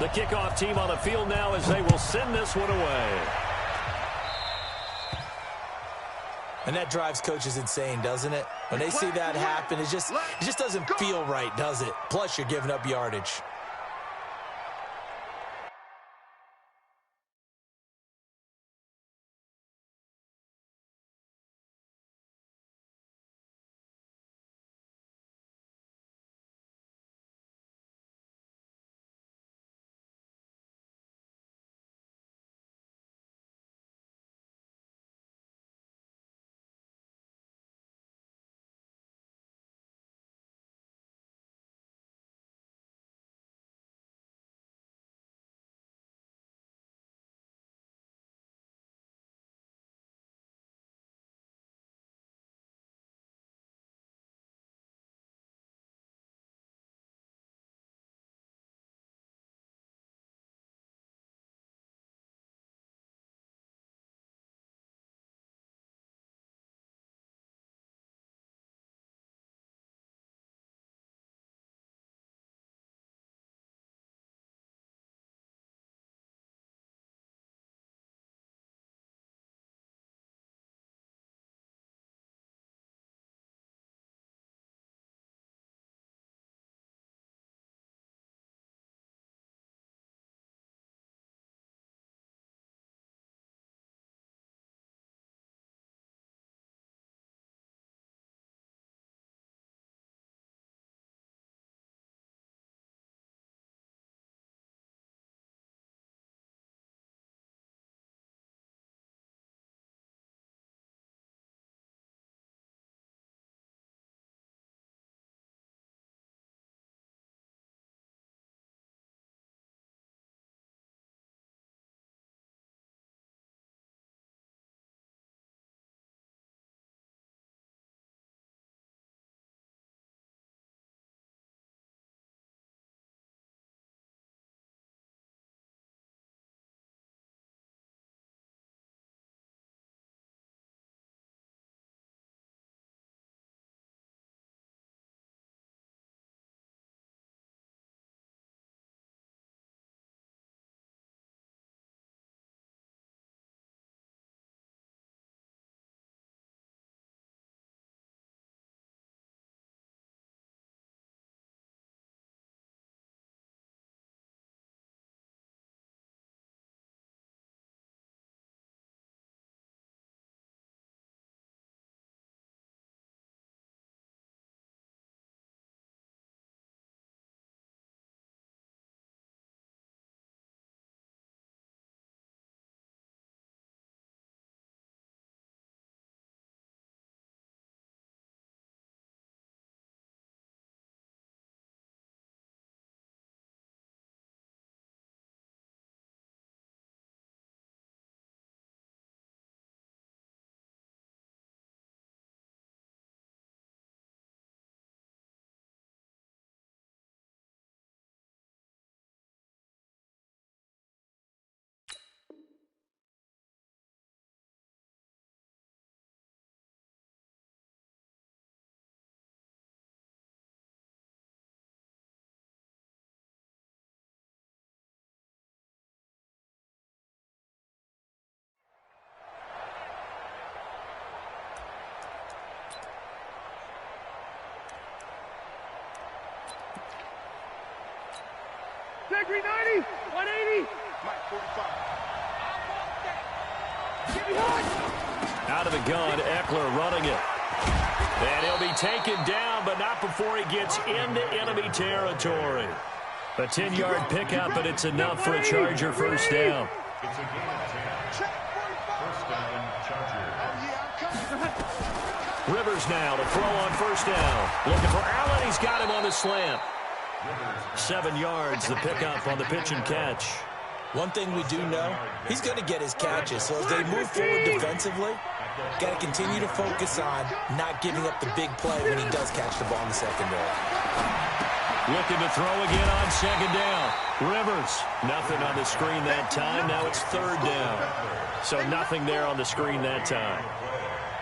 The kickoff team on the field now as they will send this one away. And that drives coaches insane, doesn't it? When they see that happen, it just doesn't feel right, does it? Plus, you're giving up yardage. Degree 90, 180. Mike 45. Give me one. Out of the gun, Eckler running it. And he'll be taken down, but not before he gets into enemy territory. A 10-yard pickup, but it's enough for a Charger first down. It's a game of 10. First down, Charger. Rivers now to throw on first down. Looking for Allen. He's got him on the slant. 7 yards, the pickup on the pitch and catch. One thing we do know, he's going to get his catches. So as they move forward defensively, got to continue to focus on not giving up the big play when he does catch the ball in the secondary. Looking to throw again on second down. Rivers, nothing on the screen that time. Now it's third down. So nothing there on the screen that time.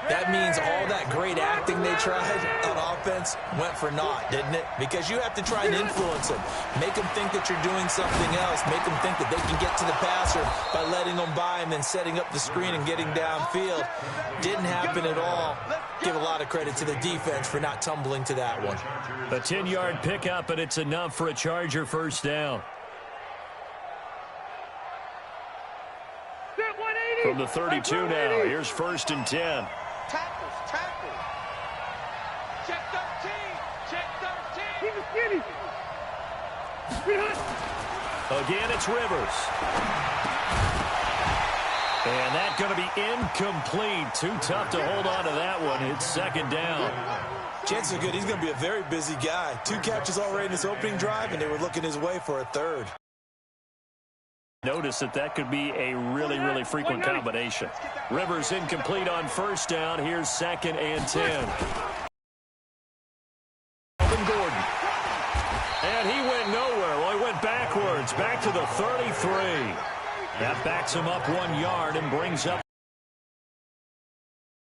That means all that great acting they tried on offense went for naught, didn't it? Because you have to try and influence them. Make them think that you're doing something else. Make them think that they can get to the passer by letting them by and then setting up the screen and getting downfield. Didn't happen at all. Give a lot of credit to the defense for not tumbling to that one. A 10-yard pickup, and it's enough for a Charger first down. From the 32 now, here's 1st and 10. Tackles. Check 13. Check 13. Keep it skinny. Again, it's Rivers. And that's going to be incomplete. Too tough to hold on to that one. It's 2nd down. Chances are good he's going to be a very busy guy. 2 catches already in this opening drive, and they were looking his way for a 3rd. Notice that could be a really, really frequent combination. Rivers incomplete on 1st down. Here's 2nd and 10. Gordon. And he went nowhere. Well, he went backwards, back to the 33. That backs him up 1 yard and brings up.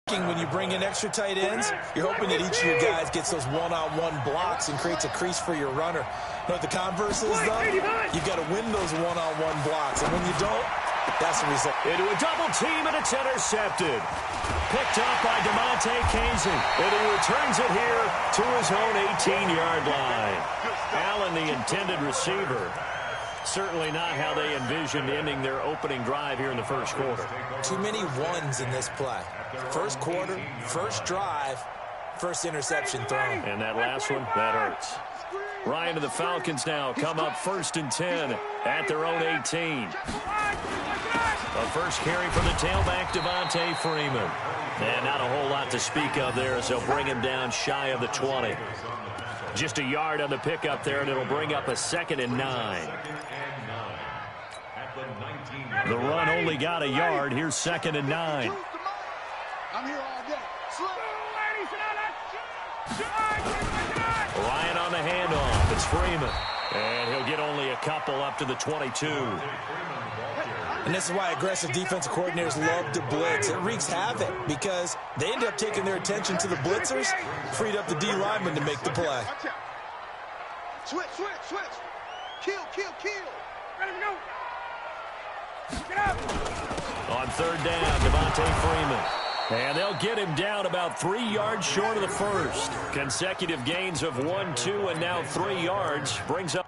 When you bring in extra tight ends, you're hoping that each of your guys gets those one-on-one blocks and creates a crease for your runner. You know what the converse is, though? You've got to win those one-on-one blocks, and when you don't, that's the result. Into a double team, and it's intercepted. Picked up by DeMonte Casey, and he returns it here to his own 18-yard line. Allen, the intended receiver. Certainly not how they envisioned ending their opening drive here in the first quarter. Too many ones in this play. First quarter, first drive, first interception thrown. And that last one, that hurts. Ryan to the Falcons now come up 1st and 10 at their own 18. A first carry from the tailback, Devontae Freeman. And not a whole lot to speak of there as they'll bring him down shy of the 20. Just a yard on the pickup there, and it'll bring up a 2nd and 9. The run only got a yard. Here's 2nd and 9. I'm here all day. Ryan on the handoff. It's Freeman. And he'll get only a couple up to the 22. And this is why aggressive defensive coordinators love to blitz. It wreaks havoc because they end up taking their attention to the blitzers, freed up the D lineman to make the play. Switch. Kill. Ready to go. Get up. On 3rd down, Devontae Freeman. And they'll get him down about 3 yards short of the first. Consecutive gains of 1, 2, and now 3 yards brings up.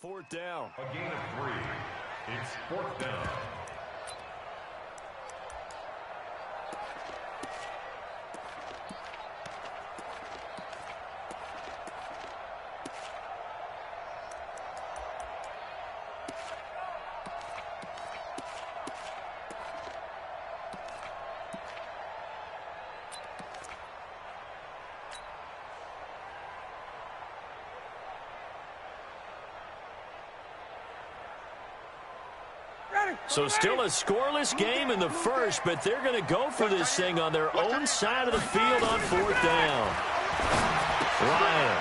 4th down. A gain of 3. It's 4th down. So still a scoreless game in the first, but they're going to go for this thing on their own side of the field on 4th down. Ryan.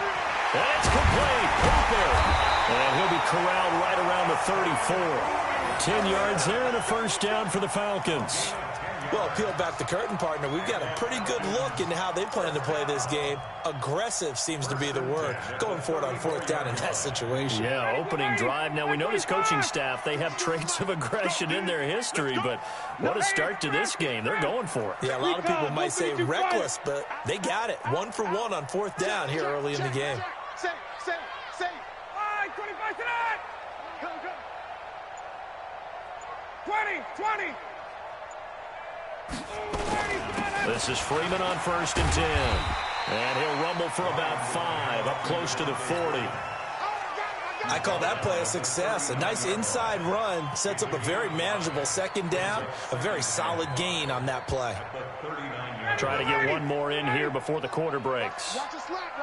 That's complete. Hooper. And he'll be corralled right around the 34. 10 yards there and a first down for the Falcons. Well, peel back the curtain, partner. We've got a pretty good look into how they plan to play this game. Aggressive seems to be the word. Going for it on 4th down in that situation. Yeah, opening drive. Now, we know this coaching staff, they have traits of aggression in their history, but what a start to this game. They're going for it. Yeah, a lot of people might say reckless, but they got it. 1 for 1 on 4th down here early in the game. Safe. All right, 25 tonight. Go. 20. This is Freeman on 1st and 10. And he'll rumble for about 5, up close to the 40. I call that play a success. A nice inside run sets up a very manageable 2nd down. A very solid gain on that play. Try to get one more in here before the quarter breaks. Watch a slant.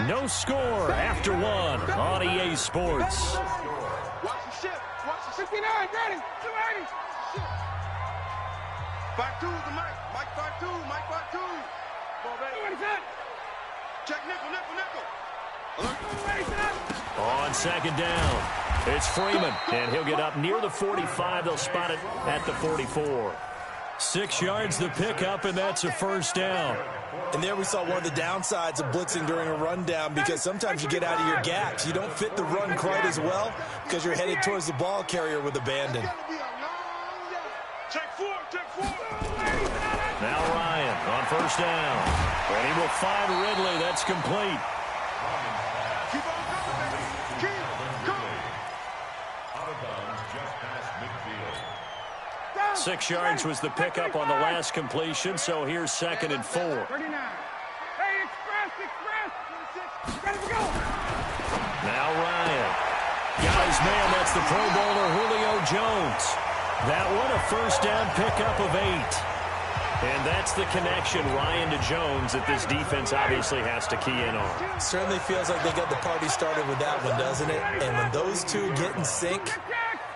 No score after 1 on EA Sports. Watch the shift. 59, ready. 280. Shit. 5-2 the Mike. Mike 5-2. Ball ready. Check nickel. On 2nd down, it's Freeman, and he'll get up near the 45. They'll spot it at the 44. 6 yards the pickup, and that's a first down. And there we saw one of the downsides of blitzing during a rundown, because sometimes you get out of your gaps. You don't fit the run quite as well because you're headed towards the ball carrier with abandon. Check 4. Now Ryan on 1st down. And he will find Ridley. That's complete. Keep on going, baby. Keep going. Out of bounds just past midfield. 6 yards was the pickup on the last completion, so here's 2nd and 4. 39. Hey, express. Ready to go. Now Ryan. Got his man, that's the Pro Bowler Julio Jones. That one a first down pickup of 8. And that's the connection, Ryan to Jones, that this defense obviously has to key in on. Certainly feels like they got the party started with that one, doesn't it? And when those two get in sync,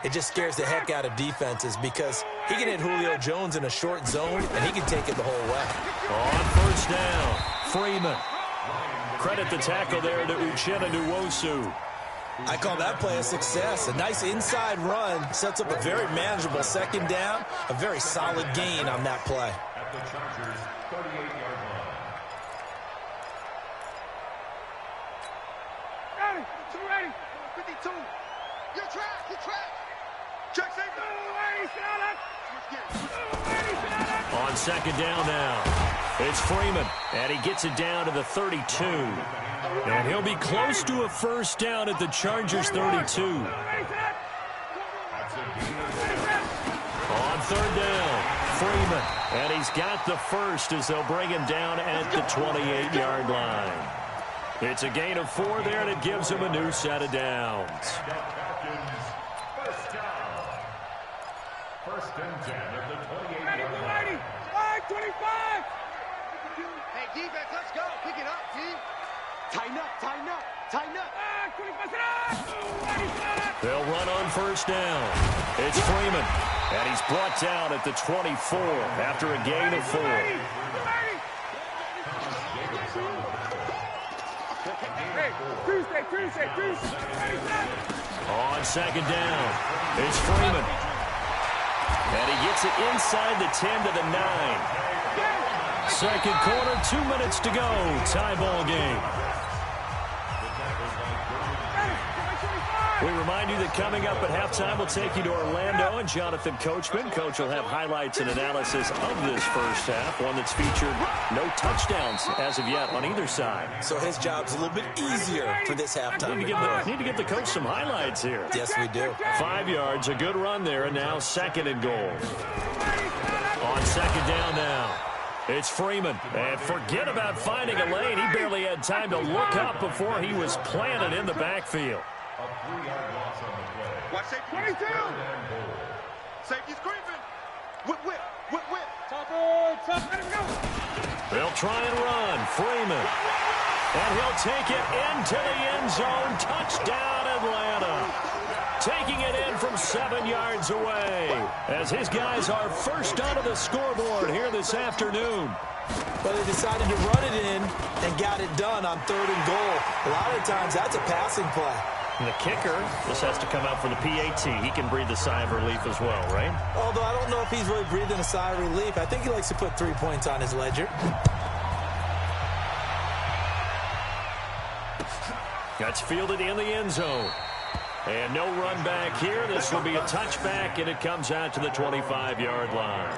it just scares the heck out of defenses, because he can hit Julio Jones in a short zone, and he can take it the whole way. On 1st down, Freeman. Credit the tackle there to Uchenna Nwosu. I call that play a success. A nice inside run sets up a very manageable 2nd down, a very solid gain on that play. At the Chargers' 38-yard line. Ready. 280. 52. Your track. Check safety. On 2nd down now, it's Freeman, and he gets it down to the 32. And he'll be close to a first down at the Chargers' 32. On 3rd down, Freeman, and he's got the first as they'll bring him down at the 28-yard line. It's a gain of 4 there, and it gives him a new set of downs. First down. 1st and 10 at the 28-yard line. 25. Hey, defense, let's go. Pick it up, team. Tighten up. 25. They'll run on 1st down. It's Freeman, and he's brought down at the 24 after a gain of 4. Tuesday. On 2nd down, it's Freeman. And he gets it inside the 10 to the 9. 2nd quarter, 2 minutes to go. Tie ball game. We remind you that coming up at halftime, we'll take you to Orlando and Jonathan Coachman. Coach will have highlights and analysis of this first half, one that's featured no touchdowns as of yet on either side. So his job's a little bit easier for this halftime. Need to give the coach some highlights here. Yes, we do. 5 yards, a good run there, and now 2nd and goal. On 2nd down now. It's Freeman, and forget about finding a lane. He barely had time to look up before he was planted in the backfield. Watch safety. 22. Safety's creeping. Whip. Top. Let him go. They'll try and run. Freeman. And he'll take it into the end zone. Touchdown, Atlanta. Taking it in from 7 yards away as his guys are first onto the scoreboard here this afternoon. Well, they decided to run it in and got it done on 3rd and goal. A lot of times that's a passing play. And the kicker, this has to come out for the PAT. He can breathe a sigh of relief as well, right? Although I don't know if he's really breathing a sigh of relief. I think he likes to put 3 points on his ledger. That's fielded in the end zone. And no run back here. This will be a touchback, and it comes out to the 25-yard line.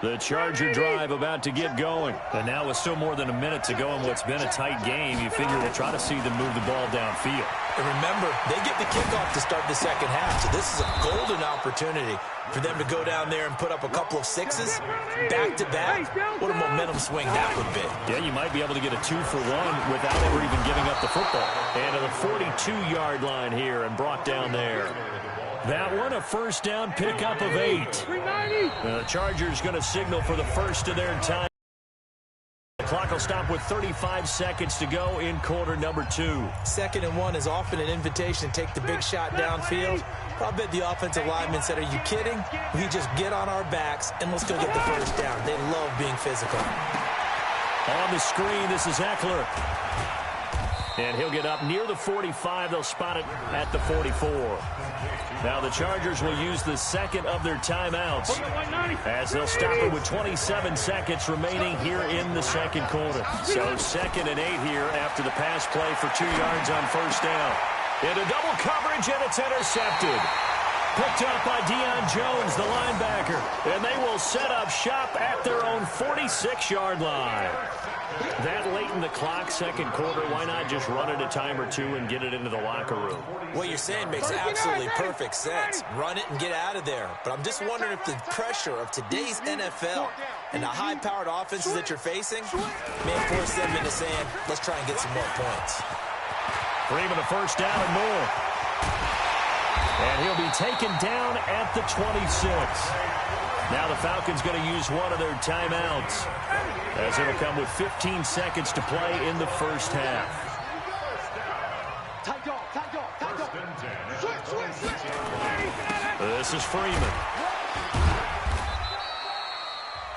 The Charger drive about to get going. And now with still more than a minute to go in what's been a tight game, you figure we'll try to see them move the ball downfield. And remember, they get the kickoff to start the second half, so this is a golden opportunity for them to go down there and put up a couple of sixes back-to-back. What a momentum swing that would be. Yeah, you might be able to get a 2-for-1 without ever even giving up the football. And to the 42-yard line here and brought down there. That one, a first down pickup of 8. The Chargers going to signal for the first of their time. The clock will stop with 35 seconds to go in quarter number 2. 2nd and 1 is often an invitation to take the big shot downfield. I'll bet the offensive lineman said, are you kidding? We just get on our backs and let's go get the first down. They love being physical. On the screen, this is Eckler. And he'll get up near the 45. They'll spot it at the 44. Now the Chargers will use the second of their timeouts as they'll stop it with 27 seconds remaining here in the second quarter. So 2nd and 8 here after the pass play for 2 yards on first down. Into double coverage, and it's intercepted. Picked up by Deion Jones, the linebacker. And they will set up shop at their own 46-yard line. That late in the clock, second quarter, why not just run it a time or two and get it into the locker room? What you're saying makes absolutely perfect sense. Run it and get out of there. But I'm just wondering if the pressure of today's NFL and the high-powered offenses that you're facing may force them into saying, let's try and get some more points. Freeman, a first down and more. And he'll be taken down at the 26. Now the Falcons going to use one of their timeouts, as it'll come with 15 seconds to play in the first half. This is Freeman.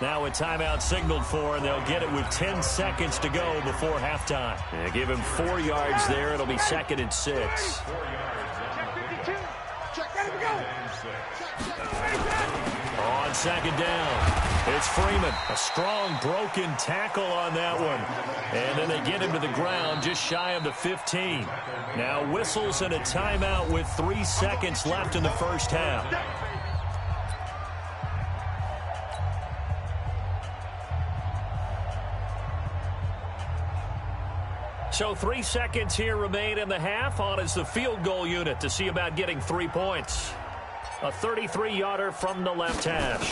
Now a timeout signaled for, and they'll get it with 10 seconds to go before halftime. And give him 4 yards there. It'll be 2nd and 6. On 2nd down, it's Freeman. A strong broken tackle on that one. And then they get him to the ground just shy of the 15. Now whistles and a timeout with 3 seconds left in the first half. So 3 seconds here remain in the half. On is the field goal unit to see about getting 3 points. A 33-yarder from the left hash.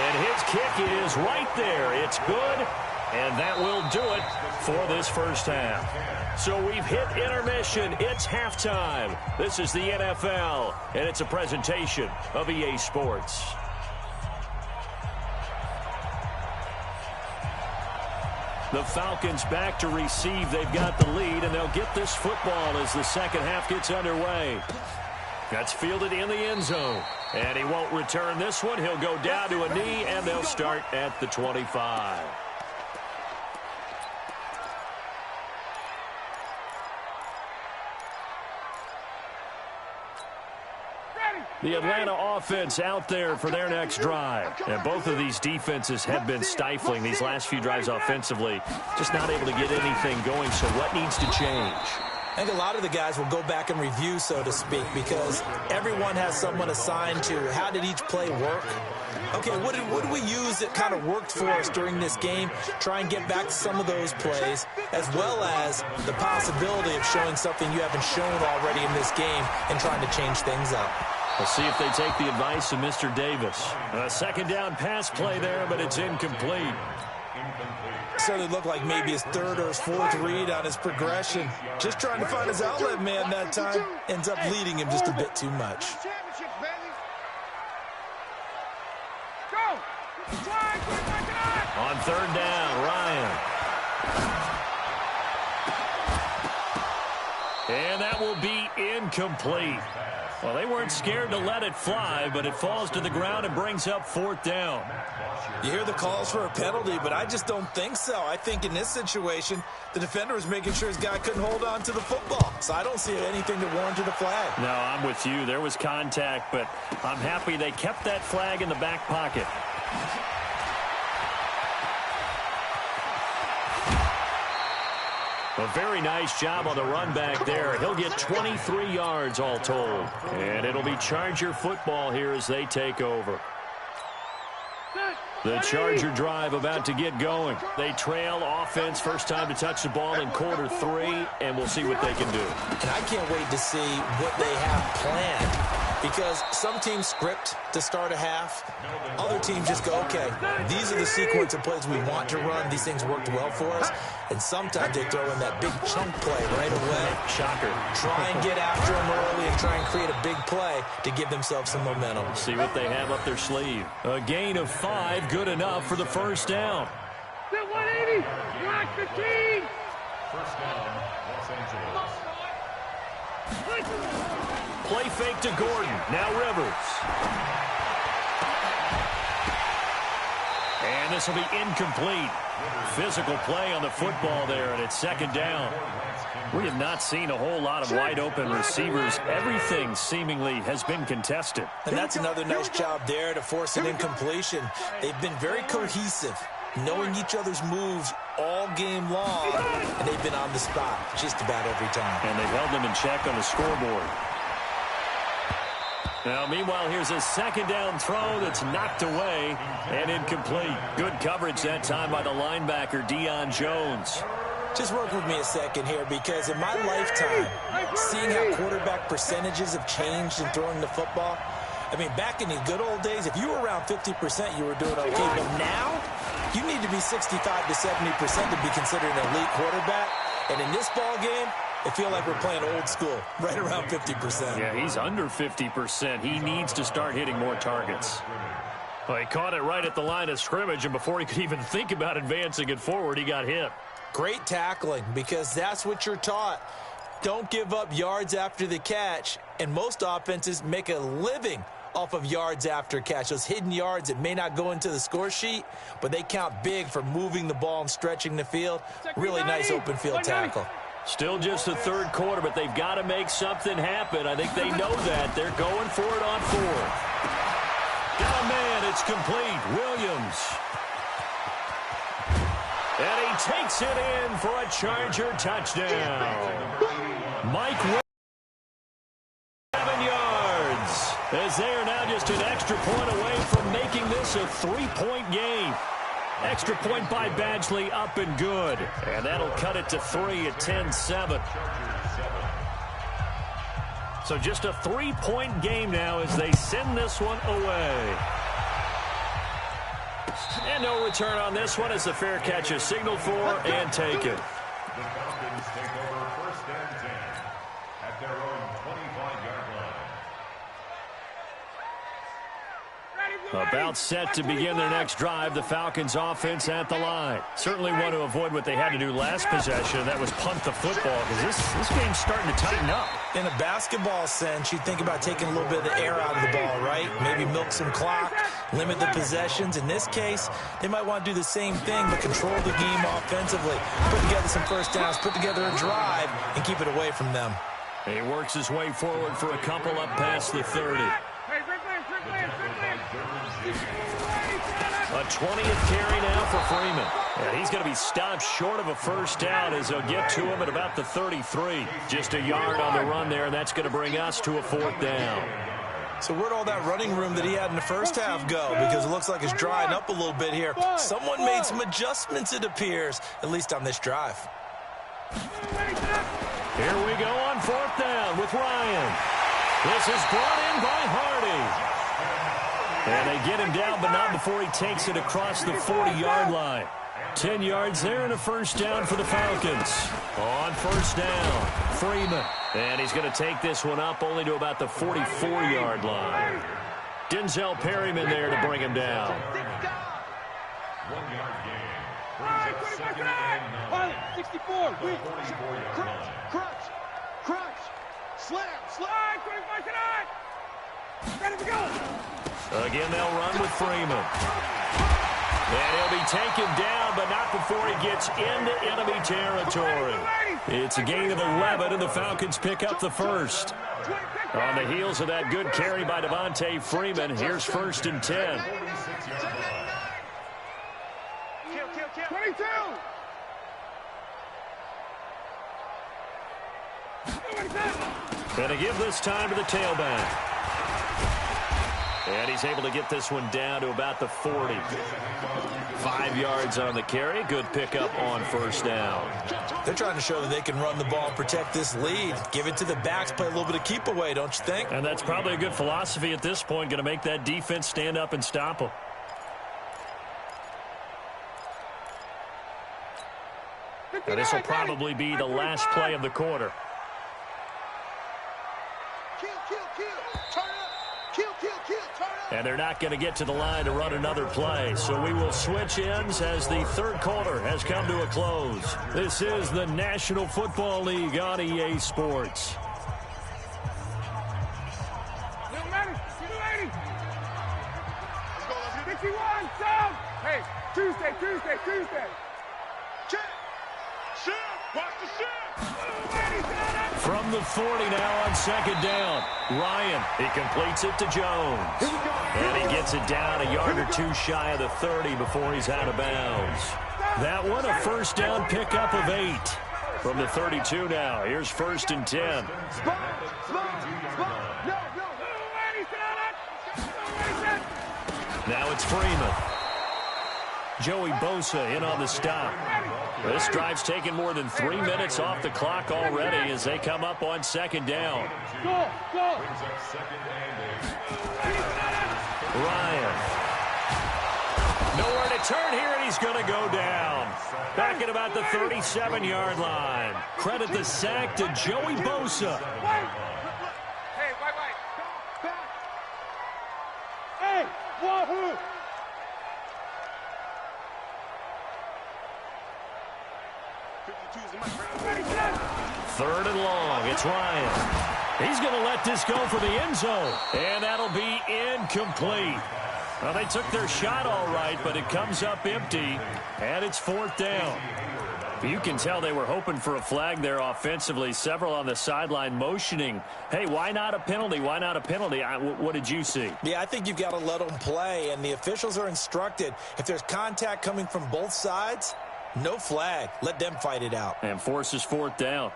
And his kick is right there. It's good, and that will do it for this first half. So we've hit intermission. It's halftime. This is the NFL, and it's a presentation of EA Sports. The Falcons back to receive. They've got the lead, and they'll get this football as the second half gets underway. That's fielded in the end zone. And he won't return this one. He'll go down to a knee, and they'll start at the 25. The Atlanta offense out there for their next drive. And both of these defenses have been stifling these last few drives offensively. Just not able to get anything going, so what needs to change? I think a lot of the guys will go back and review, so to speak, because everyone has someone assigned to how did each play work. Okay, what did we use that kind of worked for us during this game? Try and get back to some of those plays, as well as the possibility of showing something you haven't shown already in this game and trying to change things up. We'll see if they take the advice of Mr. Davis. A second down pass play there, but it's incomplete. Certainly looked like maybe his third or his fourth read on his progression. Just trying to find his outlet man that time. Ends up leading him just a bit too much. On third down, Ryan. And that will be incomplete. Well, they weren't scared to let it fly, but it falls to the ground and brings up fourth down. You hear the calls for a penalty, but I just don't think so. I think in this situation, the defender was making sure his guy couldn't hold on to the football. So I don't see anything that warranted a flag. No, I'm with you. There was contact, but I'm happy they kept that flag in the back pocket. A very nice job on the run back there. He'll get 23 yards all told. And it'll be Charger football here as they take over. The Charger drive about to get going. They trail offense, first time to touch the ball in quarter 3, and we'll see what they can do. And I can't wait to see what they have planned. Because some teams script to start a half. Other teams just go, okay, these are the sequence of plays we want to run. These things worked well for us. And sometimes they throw in that big chunk play right away. Shocker. Try and get after them early and try and create a big play to give themselves some momentum. See what they have up their sleeve. A gain of 5, good enough for the first down. 180, Black 15. First down, Los Angeles. Play fake to Gordon. Now Rivers. And this will be incomplete. Physical play on the football there, and it's second down. We have not seen a whole lot of wide-open receivers. Everything seemingly has been contested. And that's another nice job there to force an incompletion. They've been very cohesive, knowing each other's moves all game long, and they've been on the spot just about every time. And they've held them in check on the scoreboard. Now, meanwhile, here's a second down throw that's knocked away and incomplete. Good coverage that time by the linebacker, Deion Jones. Just work with me a second here, because in my lifetime, seeing how quarterback percentages have changed in throwing the football, I mean, back in the good old days, if you were around 50%, you were doing okay. But now, you need to be 65 to 70% to be considered an elite quarterback. And in this ball game, I feel like we're playing old school, right around 50%. Yeah, he's under 50%. He needs to start hitting more targets. Well, he caught it right at the line of scrimmage, and before he could even think about advancing it forward, he got hit. Great tackling, because that's what you're taught. Don't give up yards after the catch, and most offenses make a living off of yards after catch. Those hidden yards that may not go into the score sheet, but they count big for moving the ball and stretching the field. Really nice open field tackle. Still just the third quarter, but they've got to make something happen. I think they know that. They're going for it on fourth. Got a man. It's complete. Williams. And he takes it in for a Charger touchdown. Mike Williams. 7 yards. As they are now just an extra point away from making this a 3-point game. Extra point by Badgley, up and good. And that'll cut it to 3 at 10-7. So just a 3-point game now as they send this one away. And no return on this one as the fair catch is signaled for and taken. The Falcons take over first and 10 at their own 25-yard line. About set to begin their next drive, the Falcons offense at the line. Certainly want to avoid what they had to do last possession. That was punt the football, because this game's starting to tighten up. In a basketball sense, you think about taking a little bit of the air out of the ball, right? Maybe milk some clock, limit the possessions. In this case, they might want to do the same thing, but control the game offensively. Put together some first downs, put together a drive, and keep it away from them. He works his way forward for a couple up past the 30. A 20th carry now for Freeman. And he's going to be stopped short of a first down as they'll get to him at about the 33. Just a yard on the run there, and that's going to bring us to a 4th down. So where'd all that running room that he had in the first half go? Because it looks like it's drying up a little bit here. Someone made some adjustments, it appears, at least on this drive. Here we go on 4th down with Ryan. This is brought in by Hardy. And they get him down, but not before he takes it across the 40-yard line. 10 yards there and a first down for the Falcons. On first down, Freeman. And he's going to take this one up only to about the 44-yard line. Denzel Perryman there to bring him down. 1-yard gain. 64. Crunch. Slam. 25-9. Ready to go. Again, they'll run with Freeman. And he'll be taken down, but not before he gets into enemy territory. It's a gain of 11, and the Falcons pick up the first. On the heels of that good carry by Devontae Freeman, here's 1st and 10. 22. And to give this time to the tailback. And he's able to get this one down to about the 40. 5 yards on the carry. Good pickup on first down. They're trying to show that they can run the ball and protect this lead. Give it to the backs, play a little bit of keep away, don't you think? And that's probably a good philosophy at this point. Going to make that defense stand up and stop them. Now, this will probably be the last play of the quarter. Kill. Turn up. Kill. Turn up. And they're not going to get to the line to run another play. So we will switch ends as the third quarter has come to a close. This is the National Football League on EA Sports. Little Matty. 51. Down. Hey, Tuesday. Check. Watch the shit. From the 40 now on second down. Ryan, he completes it to Jones. And he gets it down a yard or two shy of the 30 before he's out of bounds. That one a first down pickup of 8. From the 32 now, here's 1st and 10. Now it's Freeman. Joey Bosa in on the stop. This drive's taken more than 3 minutes off the clock already as they come up on second down. Go. Ryan. Nowhere to turn here, and he's going to go down. Back at about the 37-yard line. Credit the sack to Joey Bosa. Hey, back. Hey, wahoo! Third and long. It's Ryan. He's going to let this go for the end zone. And that'll be incomplete. Well, they took their shot all right, but it comes up empty. And it's 4th down. You can tell they were hoping for a flag there offensively. Several on the sideline motioning. Hey, why not a penalty? Why not a penalty? What did you see? Yeah, I think you've got to let them play, and the officials are instructed. If there's contact coming from both sides, no flag. Let them fight it out. And forces 4th down.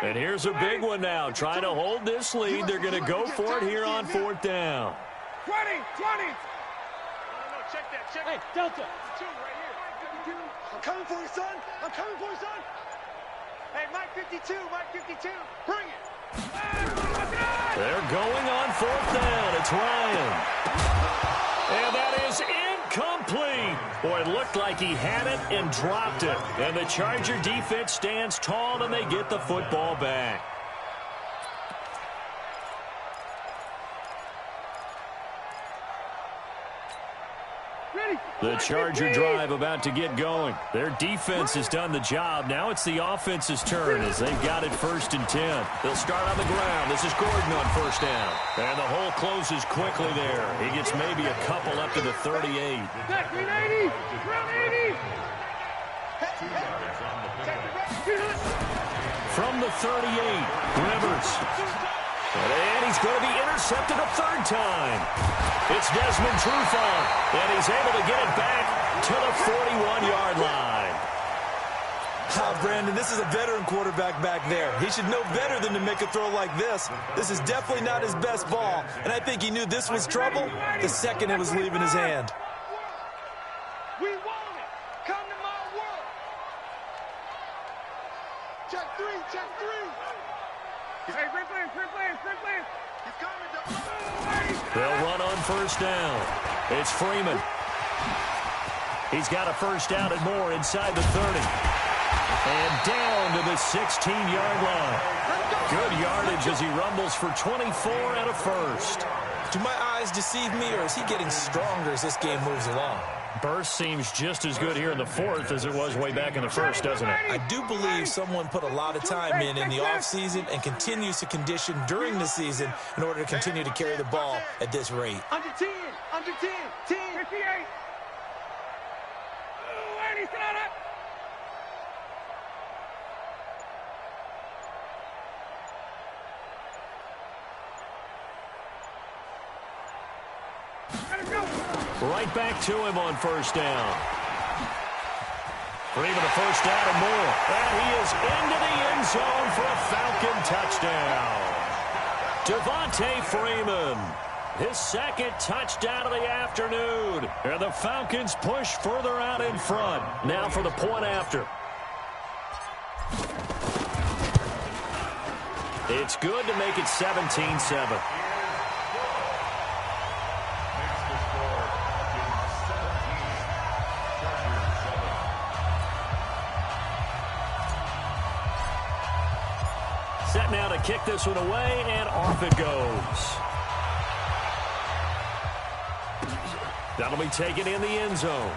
And here's a big one now. Trying to hold this lead. They're going to go for it here on 4th down. 20. Check that. Hey, Delta. 2 right here. I'm coming for you, son. Hey, Mike 52. Bring it. They're going on 4th down. It's Ryan. And that is incomplete. Boy, it looked like he had it and dropped it. And the Charger defense stands tall, and they get the football back. The Charger drive about to get going. Their defense has done the job. Now it's the offense's turn as they've got it 1st and 10. They'll start on the ground. This is Gordon on 1st down. And the hole closes quickly there. He gets maybe a couple up to the 38. from the 38. Rivers. And he's going to be intercepted a third time. It's Desmond Trufant, and he's able to get it back to the 41-yard line. Brandon, this is a veteran quarterback back there. He should know better than to make a throw like this. This is definitely not his best ball, and I think he knew this was trouble the second it was leaving his hand. We want it. Come to my world. Check three, check three. Hey, free players. He's coming. They'll run on first down. It's Freeman. He's got a first down and more inside the 30. And down to the 16-yard line. Good yardage as he rumbles for 24 and a first. Do my eyes deceive me, or is he getting stronger as this game moves along? Burst seems just as good here in the fourth as it was way back in the first, doesn't it? I do believe someone put a lot of time in the offseason and continues to condition during the season in order to continue to carry the ball at this rate. Under 10, 10. 58. And he's got it. Right back to him on first down. Freeman a first down and more. And he is into the end zone for a Falcon touchdown. Devontae Freeman, his second touchdown of the afternoon. And the Falcons push further out in front. Now for the point after. It's good to make it 17-7. Set now to kick this one away, and off it goes. That'll be taken in the end zone.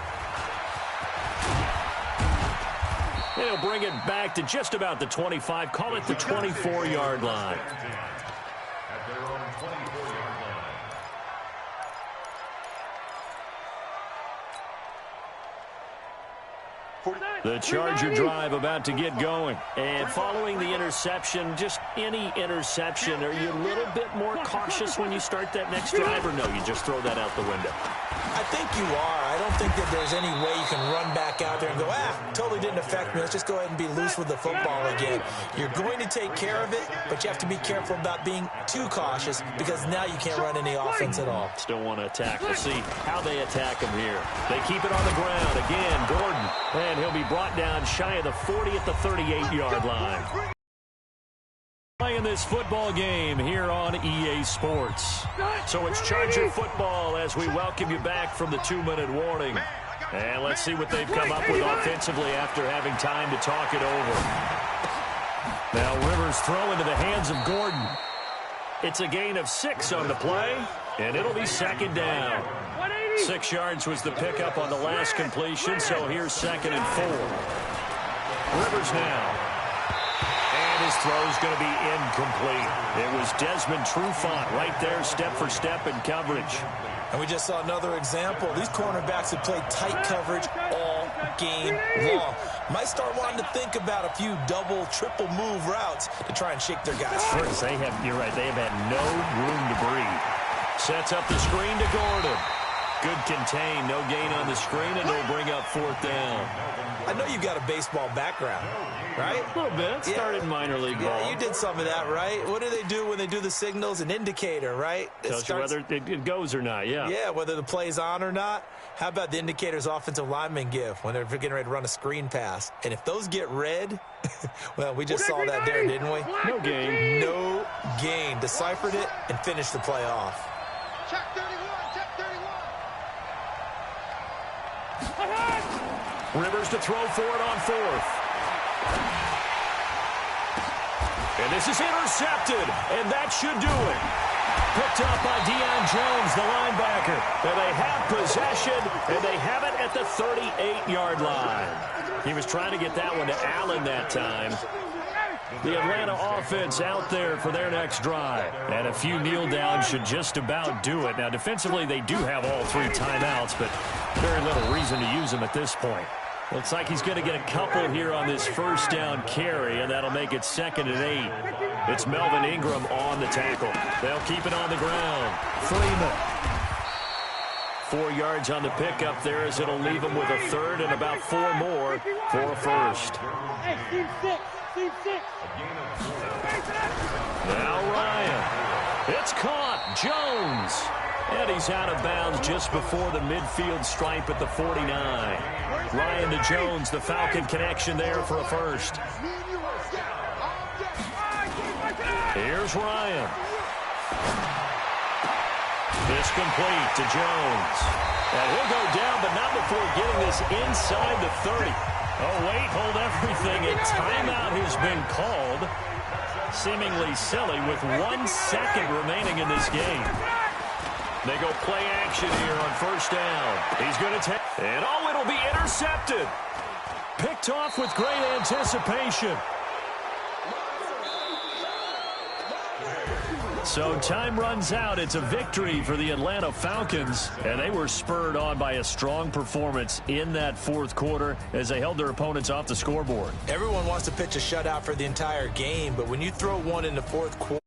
They'll bring it back to just about the 25, call it the 24-yard line. At their own 24-yard line. The Charger drive about to get going. And following the interception, just any interception, are you a little bit more cautious when you start that next drive, or no, you just throw that out the window? I think you are. I don't think that there's any way you can run back out there and go, totally didn't affect me. Let's just go ahead and be loose with the football again. You're going to take care of it, but you have to be careful about being too cautious because now you can't run any offense at all. Still want to attack. We'll see how they attack him here. They keep it on the ground. Again, Gordon. And he'll be brought down shy of the 40 at the 38-yard line. Playing this football game here on EA Sports. So it's Charger football as we welcome you back from the 2-minute warning. And let's see what they've come up with offensively after having time to talk it over. Now Rivers throw into the hands of Gordon. It's a gain of 6 on the play, and it'll be second down. 6 yards was the pickup on the last completion, so here's 2nd and 4. Rivers now. And his throw's going to be incomplete. It was Desmond Trufant right there, step for step in coverage. And we just saw another example. These cornerbacks have played tight coverage all game long. Might start wanting to think about a few double, triple move routes to try and shake their guys free. You're right, they have had no room to breathe. Sets up the screen to Gordon. Good contain, no gain on the screen, and they'll bring up 4th down. I know you've got a baseball background, right? A little bit. Started in minor league ball. Yeah, you did some of that, right? What do they do when they do the signals? An indicator, right? Tells you whether it goes or not, yeah. Yeah, whether the play's on or not. How about the indicators offensive linemen give when they're getting ready to run a screen pass? And if those get red, well, we just saw that there, didn't we? No gain. No gain. Deciphered it and finished the play off. Check 31, check 31. Rivers to throw for it on 4th. And this is intercepted, and that should do it. Picked up by Deion Jones, the linebacker. And they have possession, and they have it at the 38-yard line. He was trying to get that one to Allen that time. The Atlanta offense out there for their next drive. And a few kneel downs should just about do it. Now, defensively, they do have all 3 timeouts, but very little reason to use them at this point. Looks like he's going to get a couple here on this first down carry, and that'll make it 2nd and 8. It's Melvin Ingram on the tackle. They'll keep it on the ground. Freeman. 4 yards on the pickup there as it'll leave him with a third and about 4 more for a first. Hey, team 6. Team 6. Now Ryan. It's caught. Jones. And he's out of bounds just before the midfield stripe at the 49. Ryan to Jones, the Falcon connection there for a first. Here's Ryan. It's complete to Jones. And he'll go down, but not before getting this inside the 30. Oh, wait, hold everything. A timeout has been called. Seemingly silly with 1 second remaining in this game. They go play action here on first down. He's going to take, and oh, it'll be intercepted. Picked off with great anticipation. So time runs out. It's a victory for the Atlanta Falcons, and they were spurred on by a strong performance in that fourth quarter as they held their opponents off the scoreboard. Everyone wants to pitch a shutout for the entire game, but when you throw one in the fourth quarter,